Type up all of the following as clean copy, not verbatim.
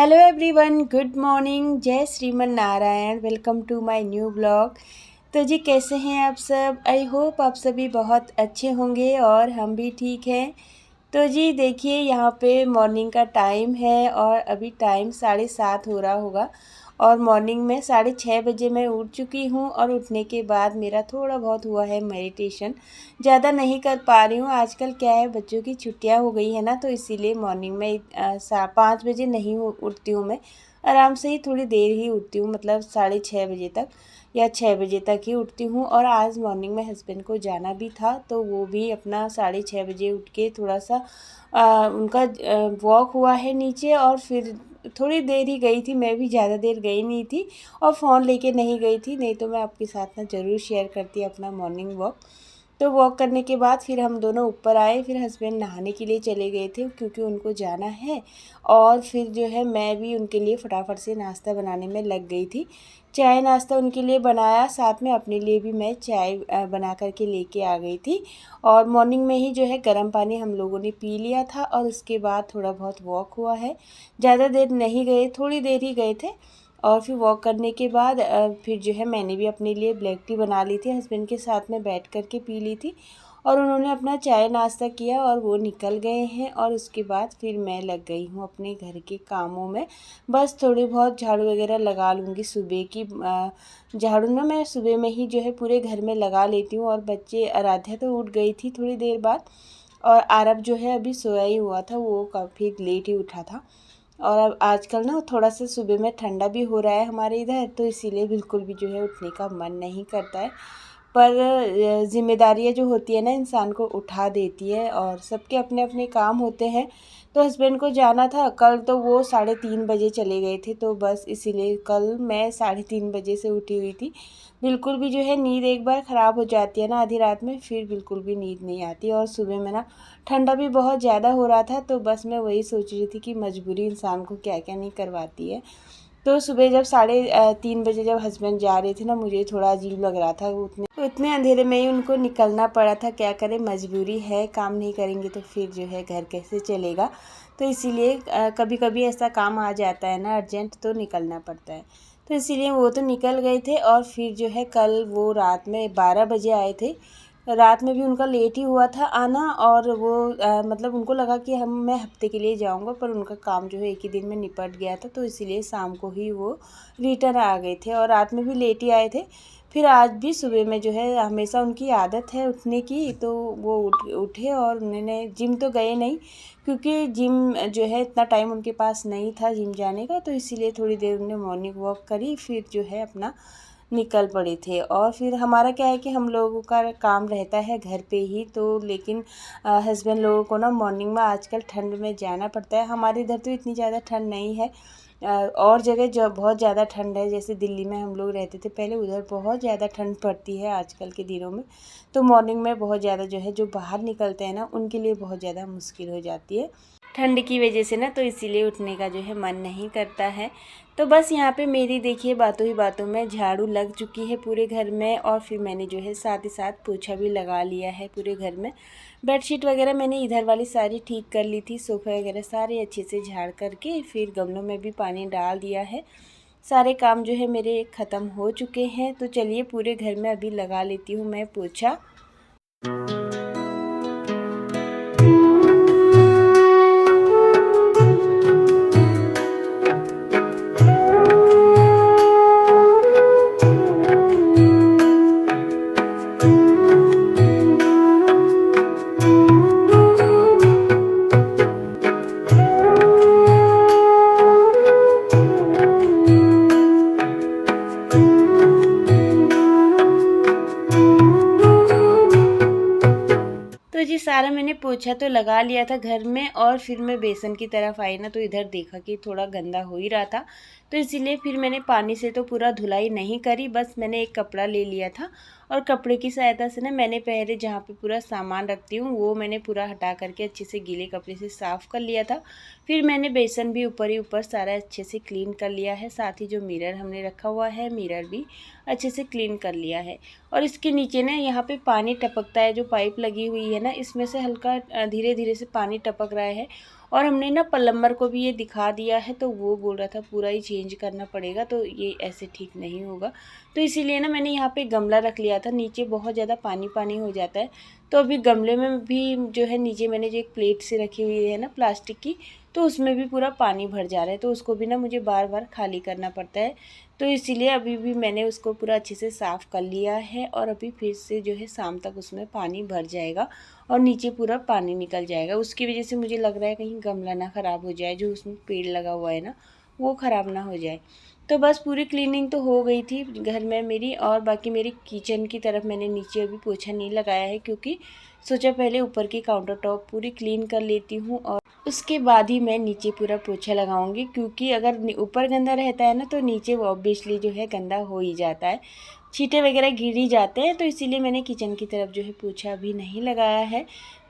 Hello everyone, good morning. जय Shriman Narayan. Welcome to my new blog. तो जी, कैसे हैं आप सब? आई होप आप सभी बहुत अच्छे होंगे और हम भी ठीक हैं। तो जी देखिए, यहाँ पे मॉर्निंग का टाइम है और अभी टाइम 7:30 हो रहा होगा। और मॉर्निंग में 6:30 बजे मैं उठ चुकी हूँ और उठने के बाद मेरा थोड़ा बहुत हुआ है मेडिटेशन। ज़्यादा नहीं कर पा रही हूँ। आजकल क्या है, बच्चों की छुट्टियाँ हो गई है ना, तो इसीलिए मॉर्निंग में 5 बजे नहीं उठती हूँ मैं। आराम से ही थोड़ी देर ही उठती हूँ, मतलब 6:30 बजे तक या 6 बजे तक ही उठती हूँ। और आज मॉर्निंग में हस्बैंड को जाना भी था, तो वो भी अपना 6:30 बजे उठ के थोड़ा सा उनका वॉक हुआ है नीचे। और फिर थोड़ी देर ही गई थी, मैं भी ज़्यादा देर गई नहीं थी और फ़ोन लेके नहीं गई थी, नहीं तो मैं आपके साथ ना ज़रूर शेयर करती अपना मॉर्निंग वॉक। तो वॉक करने के बाद फिर हम दोनों ऊपर आए। फिर हस्बैंड नहाने के लिए चले गए थे क्योंकि उनको जाना है। और फिर जो है, मैं भी उनके लिए फटाफट से नाश्ता बनाने में लग गई थी। चाय नाश्ता उनके लिए बनाया, साथ में अपने लिए भी मैं चाय बना करके लेके आ गई थी। और मॉर्निंग में ही जो है गर्म पानी हम लोगों ने पी लिया था और उसके बाद थोड़ा बहुत वॉक हुआ है। ज़्यादा देर नहीं गए, थोड़ी देर ही गए थे। और फिर वॉक करने के बाद फिर जो है, मैंने भी अपने लिए ब्लैक टी बना ली थी, हस्बैंड के साथ में बैठ कर के पी ली थी। और उन्होंने अपना चाय नाश्ता किया और वो निकल गए हैं। और उसके बाद फिर मैं लग गई हूँ अपने घर के कामों में। बस थोड़ी बहुत झाड़ू वगैरह लगा लूँगी। सुबह की झाड़ू ना मैं सुबह में ही जो है पूरे घर में लगा लेती हूँ। और बच्चे, आराध्या तो उठ गई थी थोड़ी देर बाद, और आरब जो है अभी सोया ही हुआ था, वो काफ़ी लेट ही उठा था। और अब आजकल ना थोड़ा सा सुबह में ठंडा भी हो रहा है हमारे इधर, तो इसीलिए बिल्कुल भी जो है उठने का मन नहीं करता है। पर ज़िम्मेदारियाँ जो होती है ना, इंसान को उठा देती है और सबके अपने अपने काम होते हैं। तो हस्बैंड को जाना था कल, तो वो 3:30 बजे चले गए थे, तो बस इसीलिए कल मैं 3:30 बजे से उठी हुई थी। बिल्कुल भी जो है, नींद एक बार ख़राब हो जाती है ना आधी रात में, फिर बिल्कुल भी नींद नहीं आती। और सुबह में ना ठंडा भी बहुत ज़्यादा हो रहा था, तो बस मैं वही सोच रही थी कि मजबूरी इंसान को क्या क्या नहीं करवाती है। तो सुबह जब 3:30 बजे जब हस्बैंड जा रहे थे ना, मुझे थोड़ा अजीब लग रहा था। उतने अंधेरे में ही उनको निकलना पड़ा था, क्या करें, मजबूरी है। काम नहीं करेंगे तो फिर जो है घर कैसे चलेगा। तो इसीलिए कभी कभी ऐसा काम आ जाता है ना अर्जेंट, तो निकलना पड़ता है। तो इसीलिए वो तो निकल गए थे। और फिर जो है, कल वो रात में 12 बजे आए थे। रात में भी उनका लेट ही हुआ था आना। और वो मतलब उनको लगा कि मैं हफ्ते के लिए जाऊंगा, पर उनका काम जो है एक ही दिन में निपट गया था, तो इसीलिए शाम को ही वो रिटर्न आ गए थे। और रात में भी लेट ही आए थे। फिर आज भी सुबह में जो है, हमेशा उनकी आदत है उठने की, तो वो उठे और उन्होंने जिम तो गए नहीं, क्योंकि जिम जो है इतना टाइम उनके पास नहीं था जिम जाने का, तो इसीलिए थोड़ी देर उन्होंने मॉर्निंग वॉक करी, फिर जो है अपना निकल पड़े थे। और फिर हमारा क्या है कि हम लोगों का काम रहता है घर पे ही, तो लेकिन हस्बैंड लोगों को ना मॉर्निंग में आजकल ठंड में जाना पड़ता है। हमारे इधर तो इतनी ज़्यादा ठंड नहीं है। और जगह जो बहुत ज़्यादा ठंड है, जैसे दिल्ली में हम लोग रहते थे पहले, उधर बहुत ज़्यादा ठंड पड़ती है आजकल के दिनों में। तो मॉर्निंग में बहुत ज़्यादा जो है, जो बाहर निकलते हैं ना, उनके लिए बहुत ज़्यादा मुश्किल हो जाती है ठंड की वजह से ना, तो इसीलिए उठने का जो है मन नहीं करता है। तो बस यहाँ पे मेरी देखिए बातों ही बातों में झाड़ू लग चुकी है पूरे घर में। और फिर मैंने जो है साथ ही साथ पोछा भी लगा लिया है पूरे घर में। बेडशीट वगैरह मैंने इधर वाली सारी ठीक कर ली थी, सोफ़े वगैरह सारे अच्छे से झाड़ करके, फिर गमलों में भी पानी डाल दिया है। सारे काम जो है मेरे ख़त्म हो चुके हैं। तो चलिए, पूरे घर में अभी लगा लेती हूँ मैं पोछा। तो जी, सारा मैंने पोछा तो लगा लिया था घर में। और फिर मैं बेसन की तरफ आई ना, तो इधर देखा कि थोड़ा गंदा हो ही रहा था, तो इसीलिए फिर मैंने पानी से तो पूरा धुलाई नहीं करी, बस मैंने एक कपड़ा ले लिया था। और कपड़े की सहायता से ना, मैंने पहले जहाँ पे पूरा सामान रखती हूँ वो मैंने पूरा हटा करके अच्छे से गीले कपड़े से साफ़ कर लिया था। फिर मैंने बेसन भी ऊपर ही ऊपर सारा अच्छे से क्लीन कर लिया है। साथ ही जो मिरर हमने रखा हुआ है, मिरर भी अच्छे से क्लीन कर लिया है। और इसके नीचे ना, यहाँ पे पानी टपकता है, जो पाइप लगी हुई है ना, इसमें से हल्का धीरे धीरे से पानी टपक रहा है। और हमने ना प्लम्बर को भी ये दिखा दिया है, तो वो बोल रहा था पूरा ही चेंज करना पड़ेगा, तो ये ऐसे ठीक नहीं होगा। तो इसीलिए ना मैंने यहाँ पे गमला रख लिया था, नीचे बहुत ज़्यादा पानी पानी हो जाता है। तो अभी गमले में भी जो है नीचे मैंने जो एक प्लेट से रखी हुई है ना प्लास्टिक की, तो उसमें भी पूरा पानी भर जा रहा है, तो उसको भी ना मुझे बार बार खाली करना पड़ता है। तो इसीलिए अभी भी मैंने उसको पूरा अच्छे से साफ़ कर लिया है, और अभी फिर से जो है शाम तक उसमें पानी भर जाएगा और नीचे पूरा पानी निकल जाएगा। उसकी वजह से मुझे लग रहा है कहीं गमला ना ख़राब हो जाए, जो उसमें पेड़ लगा हुआ है ना वो ख़राब ना हो जाए। तो बस पूरी क्लीनिंग तो हो गई थी घर में मेरी, और बाकी मेरी किचन की तरफ मैंने नीचे अभी पोछा नहीं लगाया है, क्योंकि सोचा पहले ऊपर की काउंटर टॉप पूरी क्लीन कर लेती हूँ और उसके बाद ही मैं नीचे पूरा पोछा लगाऊंगी। क्योंकि अगर ऊपर गंदा रहता है ना तो नीचे वो ऑब्वियसली जो है गंदा हो ही जाता है, छींटे वगैरह गिर ही जाते हैं। तो इसीलिए मैंने किचन की तरफ जो है पोछा भी नहीं लगाया है।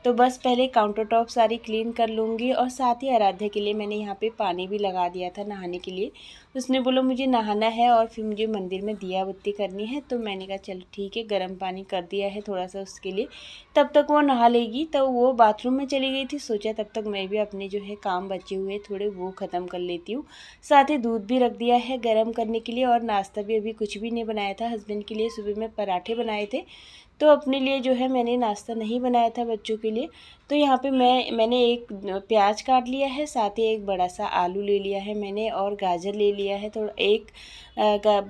तो बस पहले काउंटर टॉप सारी क्लीन कर लूँगी, और साथ ही आराध्या के लिए मैंने यहाँ पे पानी भी लगा दिया था नहाने के लिए। उसने बोला मुझे नहाना है और फिर मुझे मंदिर में दिया बत्ती करनी है, तो मैंने कहा चलो ठीक है, गर्म पानी कर दिया है थोड़ा सा उसके लिए, तब तक वो नहा लेगी। तो वो बाथरूम में चली गई थी, सोचा तब तक मैं भी अपने जो है काम बचे हुए थोड़े वो ख़त्म कर लेती हूँ। साथ ही दूध भी रख दिया है गर्म करने के लिए, और नाश्ता भी अभी कुछ भी नहीं बनाया था। हस्बैंड के लिए सुबह में पराठे बनाए थे, तो अपने लिए जो है मैंने नाश्ता नहीं बनाया था बच्चों के लिए। तो यहाँ पे मैंने एक प्याज काट लिया है, साथ ही एक बड़ा सा आलू ले लिया है मैंने, और गाजर ले लिया है थोड़ा एक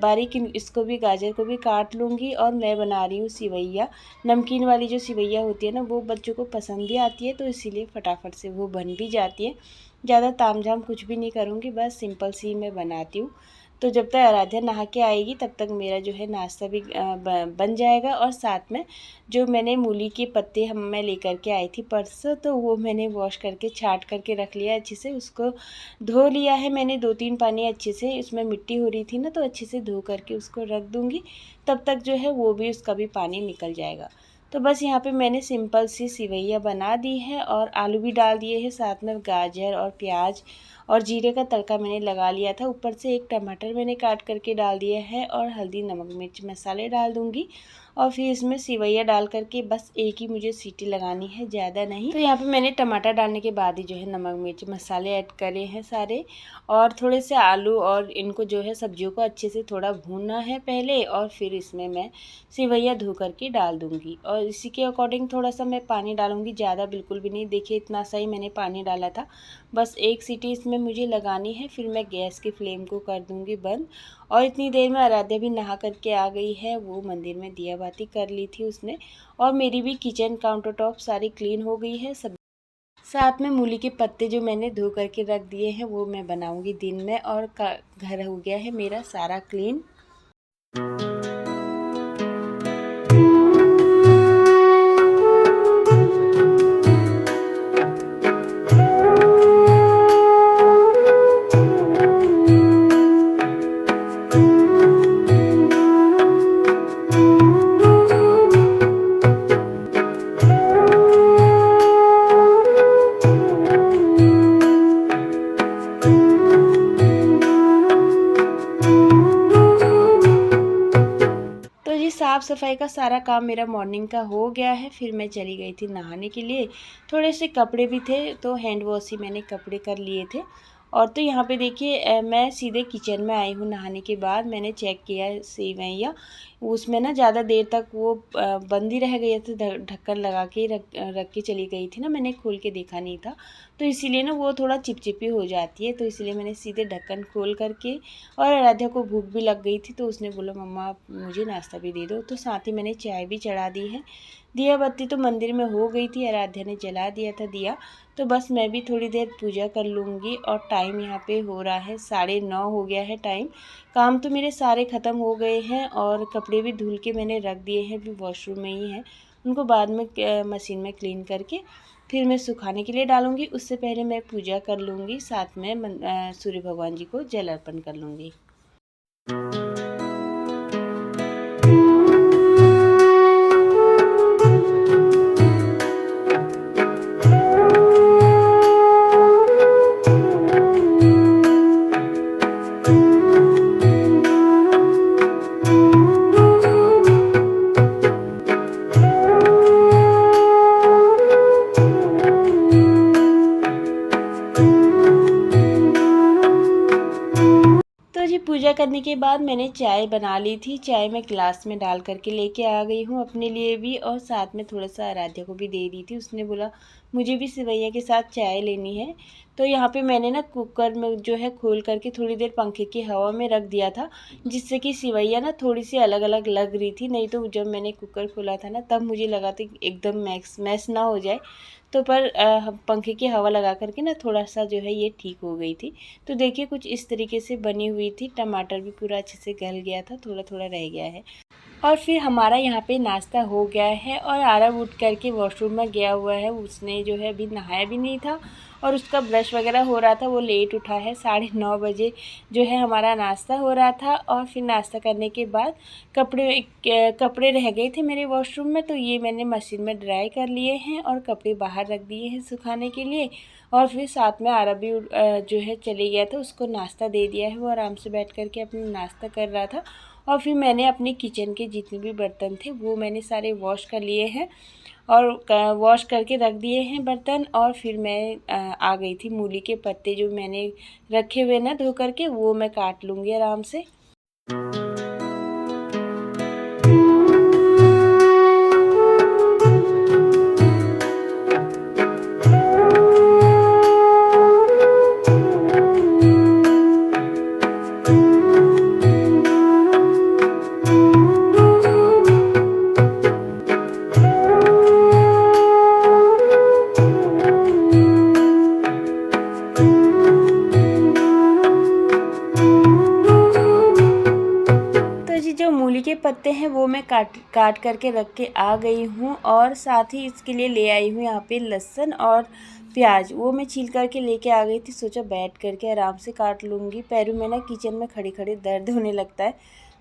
बारीक। इसको भी गाजर को भी काट लूँगी। और मैं बना रही हूँ सिवैया, नमकीन वाली जो सिवैया होती है ना वो बच्चों को पसंद भी आती है, तो इसीलिए फटाफट से वो बन भी जाती है। ज़्यादा तामझाम कुछ भी नहीं करूँगी, बस सिंपल सी मैं बनाती हूँ। तो जब तक आराध्या नहा के आएगी तब तक मेरा जो है नाश्ता भी बन जाएगा। और साथ में जो मैंने मूली के पत्ते मैं लेकर के आई थी परसों, तो वो मैंने वॉश करके छाट करके रख लिया अच्छे से, उसको धो लिया है मैंने 2-3 पानी अच्छे से, इसमें मिट्टी हो रही थी ना तो अच्छे से धो करके उसको रख दूँगी। तब तक जो है वो भी उसका भी पानी निकल जाएगा। तो बस यहाँ पे मैंने सिंपल सी सिवैया बना दी है, और आलू भी डाल दिए हैं, साथ में गाजर और प्याज और जीरे का तड़का मैंने लगा लिया था। ऊपर से एक टमाटर मैंने काट करके डाल दिया है, और हल्दी नमक मिर्च मसाले डाल दूँगी। और फिर इसमें सिवैया डाल करके बस एक ही मुझे सीटी लगानी है, ज़्यादा नहीं। तो यहाँ पे मैंने टमाटर डालने के बाद ही जो है नमक मिर्च मसाले ऐड करे हैं सारे, और थोड़े से आलू और इनको जो है सब्जियों को अच्छे से थोड़ा भूनना है पहले, और फिर इसमें मैं सिवैया धो करके डाल दूँगी। और इसी के अकॉर्डिंग थोड़ा सा मैं पानी डालूँगी, ज़्यादा बिल्कुल भी नहीं। देखिए इतना सा ही मैंने पानी डाला था। बस एक सीटी इसमें मुझे लगानी है, फिर मैं गैस की फ्लेम को कर दूँगी बंद। और इतनी देर में आराध्या भी नहा करके आ गई है, वो मंदिर में दिया बाती कर ली थी उसने। और मेरी भी किचन काउंटर टॉप सारी क्लीन हो गई है सब। साथ में मूली के पत्ते जो मैंने धो करके रख दिए हैं वो मैं बनाऊंगी दिन में, और घर हो गया है मेरा सारा क्लीन। तो जी साफ़ सफाई का सारा काम मेरा मॉर्निंग का हो गया है। फिर मैं चली गई थी नहाने के लिए, थोड़े से कपड़े भी थे तो हैंड वॉश ही मैंने कपड़े कर लिए थे। और तो यहाँ पे देखिए मैं सीधे किचन में आई हूँ नहाने के बाद। मैंने चेक किया सेवैया, उसमें ना ज़्यादा देर तक वो बंद ही रह गए थे, ढक्कन लगा के रख के चली गई थी ना, मैंने खोल के देखा नहीं था, तो इसीलिए ना वो थोड़ा चिपचिपी हो जाती है। तो इसलिए मैंने सीधे ढक्कन खोल करके, और आराध्या को भूख भी लग गई थी तो उसने बोला मम्मा आप मुझे नाश्ता भी दे दो, तो साथ ही मैंने चाय भी चढ़ा दी है। दिया बत्ती तो मंदिर में हो गई थी, आराध्या ने जला दिया था दिया। तो बस मैं भी थोड़ी देर पूजा कर लूँगी। और टाइम यहाँ पे हो रहा है 9:30 हो गया है टाइम। काम तो मेरे सारे ख़त्म हो गए हैं, और कपड़े भी धुल के मैंने रख दिए हैं, भी वॉशरूम में ही हैं। उनको बाद में मशीन में क्लीन करके फिर मैं सुखाने के लिए डालूँगी। उससे पहले मैं पूजा कर लूँगी, साथ में सूर्य भगवान जी को जल अर्पण कर लूँगी। पूजा करने के बाद मैंने चाय बना ली थी। चाय मैं गिलास में डाल करके लेके आ गई हूँ अपने लिए भी, और साथ में थोड़ा सा आराध्या को भी दे दी थी। उसने बोला मुझे भी सेवैया के साथ चाय लेनी है। तो यहाँ पे मैंने ना कुकर में जो है खोल करके थोड़ी देर पंखे की हवा में रख दिया था, जिससे कि सेवैया ना थोड़ी सी अलग अलग लग रही थी। नहीं तो जब मैंने कुकर खोला था ना, तब मुझे लगा था एकदम मैस ना हो जाए। तो पर पंखे की हवा लगा करके ना थोड़ा सा जो है ये ठीक हो गई थी। तो देखिए कुछ इस तरीके से बनी हुई थी। टमाटर भी पूरा अच्छे से गल गया था, थोड़ा थोड़ा रह गया है। और फिर हमारा यहाँ पे नाश्ता हो गया है, और आरव उठ करके वॉशरूम में गया हुआ है। उसने जो है अभी नहाया भी नहीं था, और उसका ब्रश वगैरह हो रहा था। वो लेट उठा है, 9:30 बजे जो है हमारा नाश्ता हो रहा था। और फिर नाश्ता करने के बाद कपड़े रह गए थे मेरे वॉशरूम में, तो ये मैंने मशीन में ड्राई कर लिए हैं और कपड़े बाहर रख दिए हैं सुखाने के लिए। और फिर साथ में आरव भी जो है चले गया था, उसको नाश्ता दे दिया है। वो आराम से बैठ करके अपना नाश्ता कर रहा था। और फिर मैंने अपने किचन के जितने भी बर्तन थे वो मैंने सारे वॉश कर लिए हैं, और वॉश करके रख दिए हैं बर्तन। और फिर मैं आ गई थी। मूली के पत्ते जो मैंने रखे हुए ना धो करके, वो मैं काट लूँगी आराम से। जो मूली के पत्ते हैं वो मैं काट करके रख के आ गई हूँ, और साथ ही इसके लिए ले आई हूँ यहाँ पे लहसुन और प्याज। वो मैं छील करके लेके आ गई थी। सोचा बैठ करके आराम से काट लूँगी। पैरों में ना किचन में खड़े खड़े दर्द होने लगता है,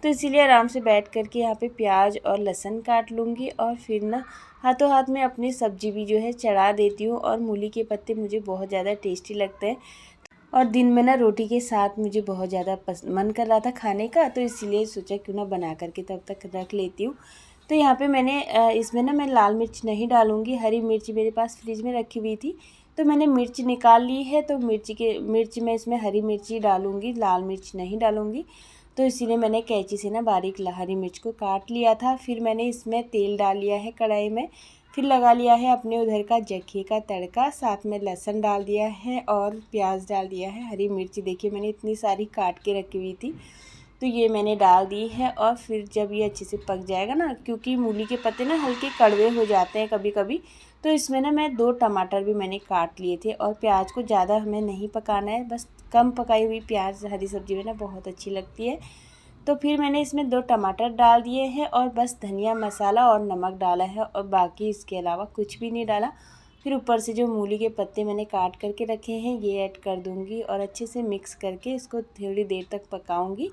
तो इसीलिए आराम से बैठ करके यहाँ पे प्याज और लहसुन काट लूँगी। और फिर ना हाथों हाथ में अपनी सब्जी भी जो है चढ़ा देती हूँ। और मूली के पत्ते मुझे बहुत ज़्यादा टेस्टी लगते हैं, और दिन में ना रोटी के साथ मुझे बहुत ज़्यादा मन कर रहा था खाने का, तो इसीलिए सोचा क्यों ना बना करके तब तक रख लेती हूँ। तो यहाँ पे मैंने इसमें ना मैं लाल मिर्च नहीं डालूँगी। हरी मिर्च मेरे पास फ्रिज में रखी हुई थी, तो मैंने मिर्च निकाल ली है। तो मिर्च में इसमें हरी मिर्च ही डालूँगी, लाल मिर्च नहीं डालूँगी। तो इसीलिए मैंने कैंची से ना बारीक हरी मिर्च को काट लिया था। फिर मैंने इसमें तेल डाल लिया है कढ़ाई में। फिर लगा लिया है अपने उधर का जखे का तड़का। साथ में लहसुन डाल दिया है और प्याज डाल दिया है। हरी मिर्ची देखिए मैंने इतनी सारी काट के रखी हुई थी, तो ये मैंने डाल दी है। और फिर जब ये अच्छे से पक जाएगा ना, क्योंकि मूली के पत्ते ना हल्के कड़वे हो जाते हैं कभी कभी, तो इसमें ना मैं 2 टमाटर भी मैंने काट लिए थे। और प्याज को ज़्यादा हमें नहीं पकाना है, बस कम पकाई हुई प्याज हरी सब्ज़ी में ना बहुत अच्छी लगती है। तो फिर मैंने इसमें 2 टमाटर डाल दिए हैं, और बस धनिया मसाला और नमक डाला है, और बाकी इसके अलावा कुछ भी नहीं डाला। फिर ऊपर से जो मूली के पत्ते मैंने काट करके रखे हैं ये ऐड कर दूंगी, और अच्छे से मिक्स करके इसको थोड़ी देर तक पकाऊंगी।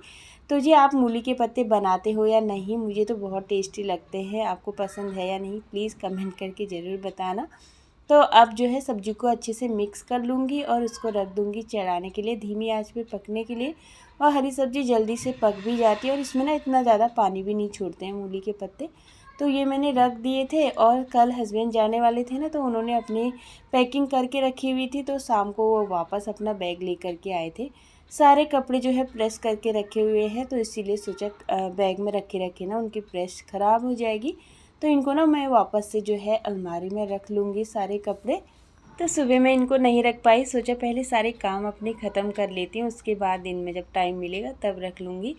तो जी आप मूली के पत्ते बनाते हो या नहीं? मुझे तो बहुत टेस्टी लगते हैं। आपको पसंद है या नहीं प्लीज़ कमेंट करके ज़रूर बताना। तो अब जो है सब्ज़ी को अच्छे से मिक्स कर लूँगी, और उसको रख दूँगी चढ़ाने के लिए धीमी आंच पे पकने के लिए। और हरी सब्ज़ी जल्दी से पक भी जाती है, और इसमें ना इतना ज़्यादा पानी भी नहीं छोड़ते हैं मूली के पत्ते। तो ये मैंने रख दिए थे, और कल हस्बैंड जाने वाले थे ना, तो उन्होंने अपनी पैकिंग करके रखी हुई थी। तो शाम को वो वापस अपना बैग ले करके आए थे। सारे कपड़े जो है प्रेस करके रखे हुए हैं, तो इसीलिए सोचा बैग में रखे रखे ना उनकी प्रेस ख़राब हो जाएगी। तो इनको ना मैं वापस से जो है अलमारी में रख लूँगी सारे कपड़े। तो सुबह मैं इनको नहीं रख पाई, सोचा पहले सारे काम अपने ख़त्म कर लेती हूँ, उसके बाद दिन में जब टाइम मिलेगा तब रख लूँगी।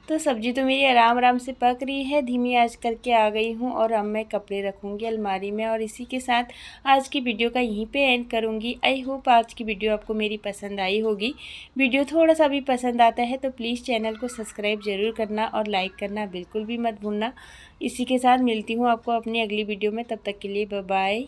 तो सब्ज़ी तो मेरी आराम आराम से पक रही है, धीमी आंच करके आ गई हूँ। और अब मैं कपड़े रखूँगी अलमारी में, और इसी के साथ आज की वीडियो का यहीं पे एंड करूँगी। आई होप आज की वीडियो आपको मेरी पसंद आई होगी। वीडियो थोड़ा सा भी पसंद आता है तो प्लीज़ चैनल को सब्सक्राइब ज़रूर करना, और लाइक करना बिल्कुल भी मत भूलना। इसी के साथ मिलती हूँ आपको अपनी अगली वीडियो में, तब तक के लिए बाय बाय।